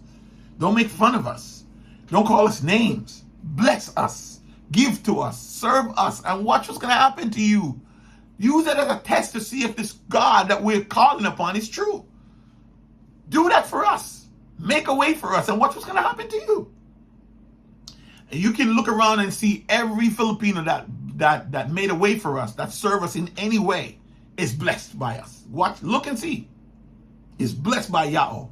Don't make fun of us. Don't call us names. Bless us. Give to us. Serve us. And watch what's going to happen to you. Use it as a test to see if this God that we're calling upon is true. Do that for us. Make a way for us. And watch what's going to happen to you. And you can look around and see every Filipino that made a way for us, that served us in any way, is blessed by us. Watch, look and see. Is blessed by Yahweh.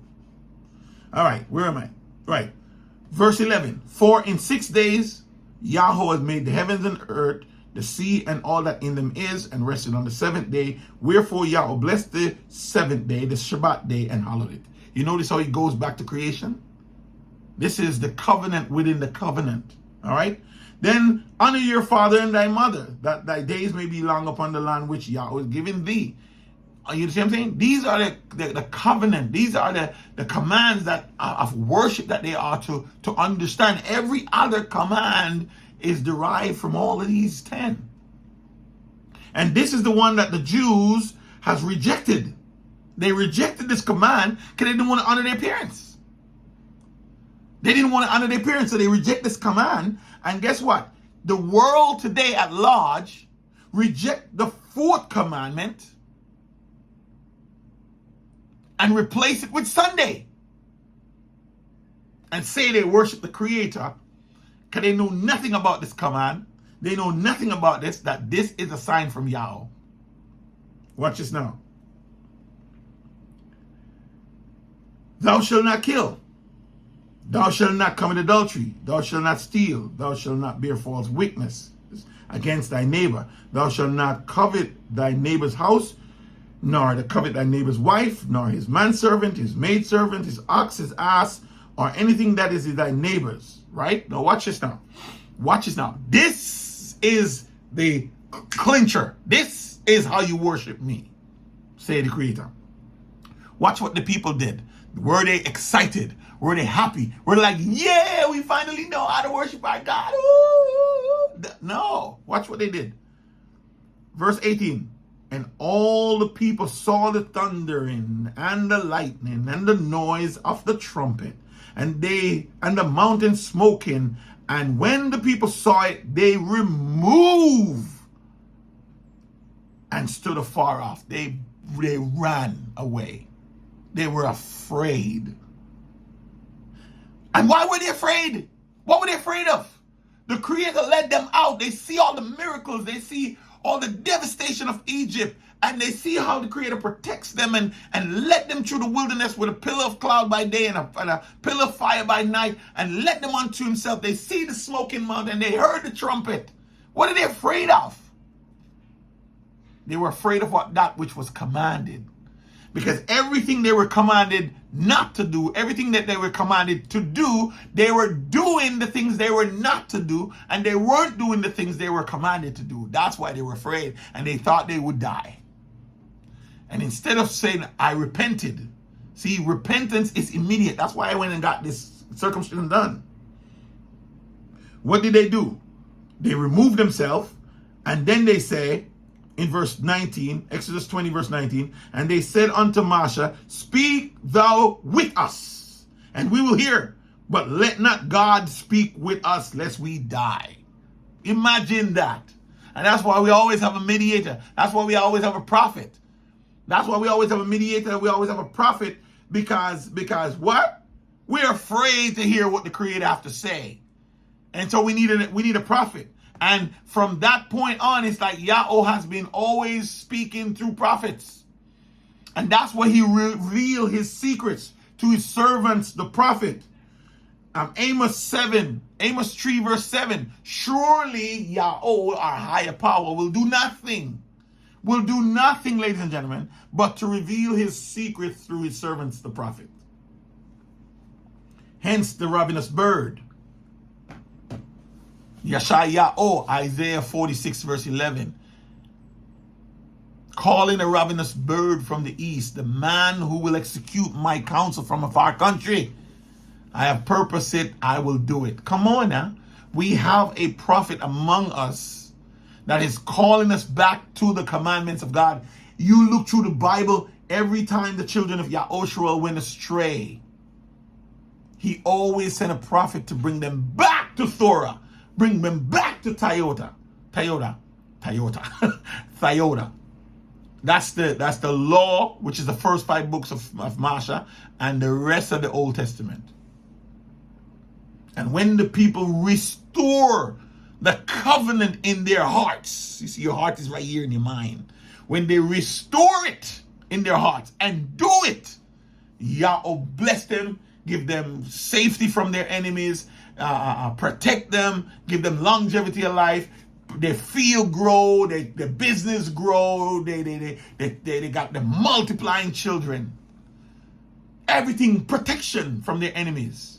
All right, where am I? Right. Verse 11. For in 6 days Yahweh has made the heavens and earth, the sea and all that in them is, and rested on the seventh day. Wherefore Yahweh blessed the seventh day, the Shabbat day, and hallowed it. You notice how he goes back to creation? This is the covenant within the covenant. All right. Then honor your father and thy mother, that thy days may be long upon the land which Yahweh has given thee. You see what I'm saying? These are the covenant. These are the commands that of worship that they are to understand. Every other command is derived from all of these 10. And this is the one that the Jews has rejected. They rejected this command because they didn't want to honor their parents. They didn't want to honor their parents, so they reject this command. And guess what? The world today at large reject the fourth commandment and replace it with Sunday. And say they worship the Creator because they know nothing about this command. They know nothing about this, that this is a sign from Yahweh. Watch this now. Thou shalt not kill. Thou shalt not commit adultery. Thou shalt not steal. Thou shalt not bear false witness against thy neighbor. Thou shalt not covet thy neighbor's house, nor covet thy neighbor's wife, nor his manservant, his maidservant, his ox, his ass, or anything that is thy neighbor's. Right? Now watch this now. Watch this now. This is the clincher. This is how you worship me, say the Creator. Watch what the people did. Were they excited? Were they happy? Were they like, yeah, we finally know how to worship our God? Ooh. No. Watch what they did. Verse 18. And all the people saw the thundering and the lightning and the noise of the trumpet and the mountain smoking. And when the people saw it, they removed and stood afar off. They ran away. They were afraid. And why were they afraid? What were they afraid of? The Creator led them out. They see all the miracles. They see all the devastation of Egypt. And they see how the Creator protects them and led them through the wilderness with a pillar of cloud by day and a pillar of fire by night and led them unto himself. They see the smoking mountain. They heard the trumpet. What are they afraid of? They were afraid of that which was commanded. Because everything they were commanded not to do, everything that they were commanded to do, they were doing the things they were not to do, and they weren't doing the things they were commanded to do. That's why they were afraid, and they thought they would die. And instead of saying, I repented, see, repentance is immediate. That's why I went and got this circumcision done. What did they do? They removed themselves, and then they say, in verse 19, Exodus 20, verse 19, and they said unto Moshe, speak thou with us, and we will hear, but let not God speak with us, lest we die. Imagine that. And that's why we always have a mediator. That's why we always have a prophet. That's why we always have a mediator. We always have a prophet, because what? We're afraid to hear what the Creator have to say. And so we need a prophet. And from that point on, it's like Yahweh has been always speaking through prophets. And that's why he revealed his secrets to his servants, the prophet. Amos 3 verse 7. Surely Yahweh, our higher power, will do nothing, ladies and gentlemen, but to reveal his secrets through his servants, the prophet. Hence the ravenous bird. Yeshayahu, Isaiah 46 verse 11. Calling a ravenous bird from the east, the man who will execute my counsel from a far country. I have purposed it, I will do it. Come on now. We have a prophet among us that is calling us back to the commandments of God. You look through the Bible, every time the children of Yahushua went astray, he always sent a prophet to bring them back to Torah. Bring them back to Thiota. That's the law, which is the first 5 books of Masha, and the rest of the Old Testament. And when the people restore the covenant in their hearts, you see, your heart is right here in your mind. When they restore it in their hearts and do it, Yahweh bless them, give them safety from their enemies, protect them, give them longevity of life. Their field grow, their business grow, they got the multiplying children. Everything, protection from their enemies.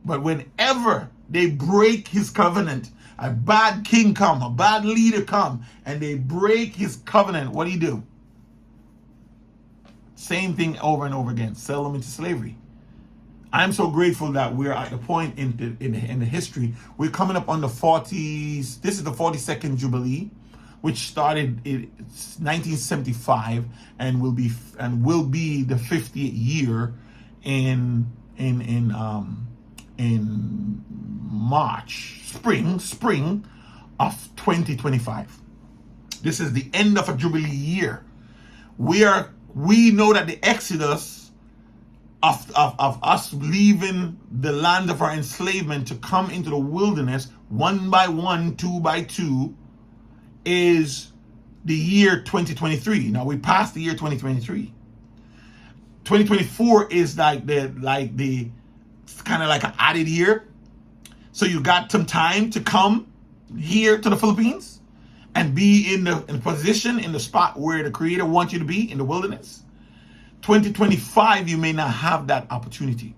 But whenever they break his covenant, a bad king come, a bad leader come, and they break his covenant, what do you do? Same thing over and over again. Sell them into slavery. I'm so grateful that we're at the point in the history. We're coming up on the 40s. This is the 42nd Jubilee, which started in 1975 and will be the 50th year in March, spring of 2025. This is the end of a Jubilee year. We know that the Exodus of us leaving the land of our enslavement to come into the wilderness, 1 by 1, 2 by 2, is the year 2023. Now we passed the year 2023. 2024 is like the kind of like an added year. So you got some time to come here to the Philippines and be in the position, in the spot where the Creator wants you to be, in the wilderness. 2025, you may not have that opportunity.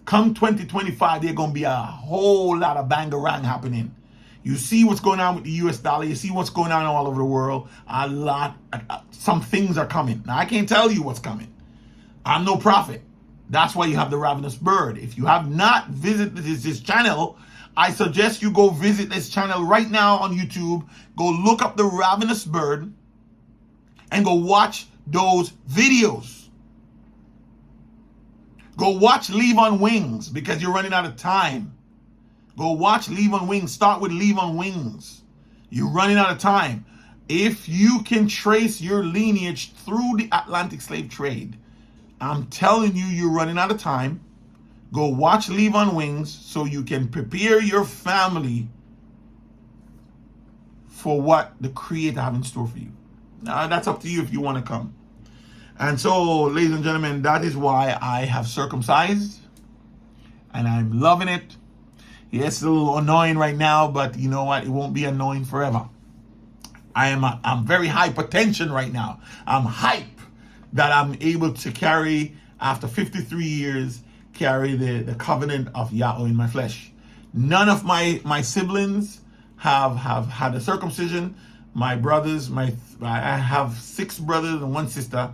Come 2025, there's going to be a whole lot of bangarang happening. You see what's going on with the US dollar. You see what's going on all over the world. Some things are coming. Now, I can't tell you what's coming. I'm no prophet. That's why you have the Ravenous Bird. If you have not visited this channel, I suggest you go visit this channel right now on YouTube. Go look up the Ravenous Bird and go watch those videos. Go watch Leave on Wings because you're running out of time. Go watch Leave on Wings. Start with Leave on Wings. You're running out of time. If you can trace your lineage through the Atlantic slave trade, I'm telling you, you're running out of time. Go watch Leave on Wings so you can prepare your family for what the Creator have in store for you. Now, that's up to you if you want to come. And so, ladies and gentlemen, that is why I have circumcised. And I'm loving it. Yes, it's a little annoying right now, but you know what? It won't be annoying forever. I'm very hypertension right now. I'm hype that I'm able to carry, after 53 years, carry the covenant of Yahweh in my flesh. None of my siblings have had a circumcision. My brothers, I have 6 brothers and 1 sister,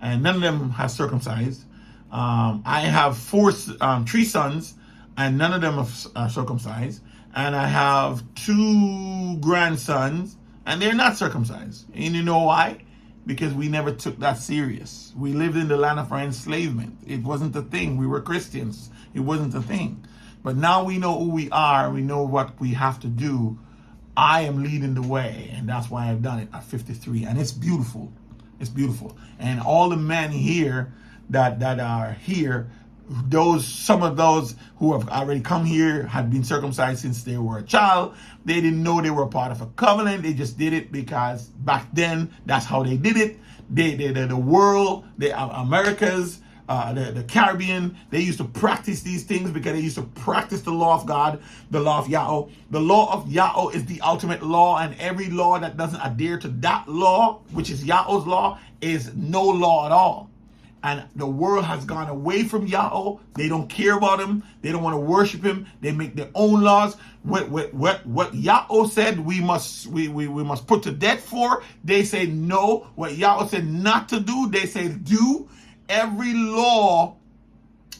and none of them have circumcised. I have 3 sons, and none of them are circumcised. And I have 2 grandsons, and they're not circumcised. And you know why? Because we never took that serious. We lived in the land of our enslavement. It wasn't a thing. We were Christians. It wasn't a thing. But now we know who we are. We know what we have to do. I am leading the way, and that's why I've done it at 53. And it's beautiful. It's beautiful. And all the men here that are here, some of those who have already come here had been circumcised since they were a child. They didn't know they were a part of a covenant. They just did it because back then that's how they did it. The world, the Americas, the Caribbean, they used to practice these things because they used to practice the law of God, the law of Yahweh. The law of Yahweh is the ultimate law, and every law that doesn't adhere to that law, which is Yahweh's law, is no law at all. And the world has gone away from Yahweh. They don't care about him. They don't want to worship him. They make their own laws. What Yahweh said we must put to death for, they say no. What Yahweh said not to do, they say do. Every law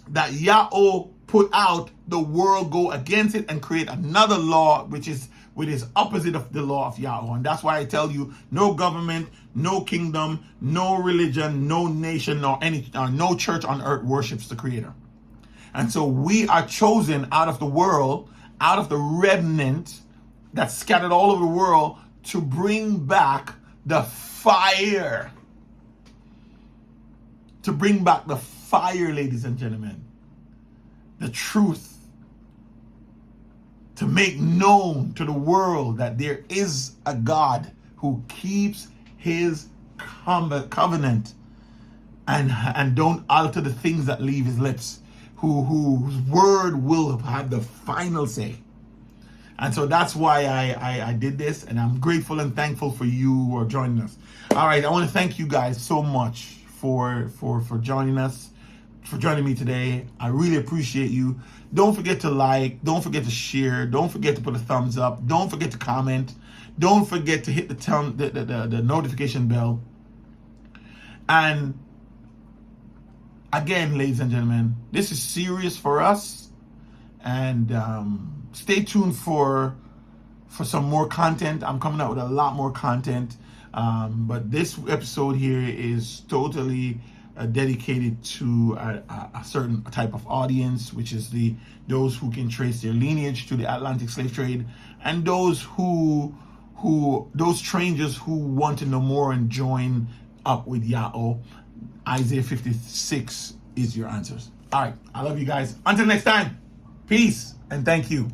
that Yahweh put out, the world go against it and create another law which is opposite of the law of Yahweh. And that's why I tell you, no government, no kingdom, no religion, no nation, no church on earth worships the Creator. And so we are chosen out of the world, out of the remnant that's scattered all over the world, to bring back the fire to bring back the fire, ladies and gentlemen, the truth, to make known to the world that there is a God who keeps his covenant and don't alter the things that leave his lips, whose word will have the final say. And so that's why I did this, and I'm grateful and thankful for you who are joining us. All right, I want to thank you guys so much for joining us, for joining me today. I really appreciate you. Don't forget to like, don't forget to share, don't forget to put a thumbs up, don't forget to comment, don't forget to hit the notification bell. And again, ladies and gentlemen, this is serious for us, and stay tuned for some more content. I'm coming out with a lot more content, but this episode here is totally dedicated to a certain type of audience, which is those who can trace their lineage to the Atlantic slave trade, and those strangers who want to know more and join up with Yahweh. Isaiah 56 is your answers. All right, I love you guys. Until next time, peace and thank you.